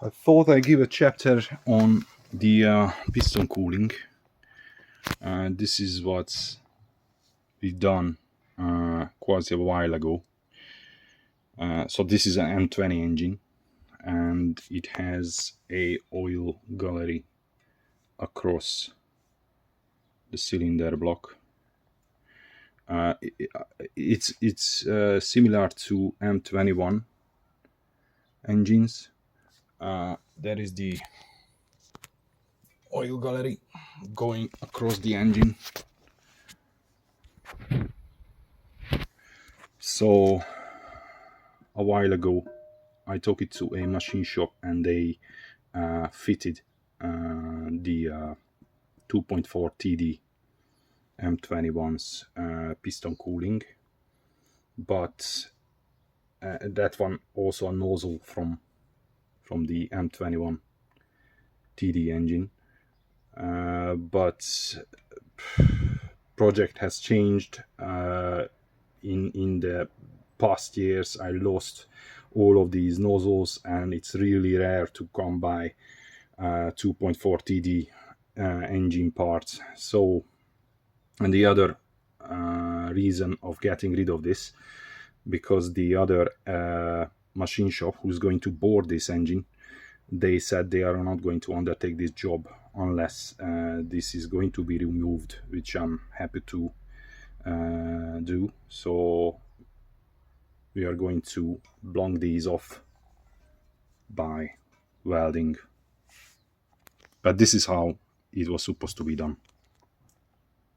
I thought I'd give a chapter on the piston cooling. This is what we've done quite a while ago. So this is an M20 engine, and it has a oil gallery across the cylinder block. It's similar to M21 engines. There is the oil gallery going across the engine. So a while ago I took it to a machine shop and they fitted the 2.4 TD M21's piston cooling, but that one also a nozzle from the M21 TD engine, but project has changed. In the past years I lost all of these nozzles, and it's really rare to come by 2.4 TD engine parts. So, and the other reason of getting rid of this, because the other machine shop who's going to board this engine, they said they are not going to undertake this job unless this is going to be removed, which I'm happy to do. So we are going to blank these off by welding, but this is how it was supposed to be done.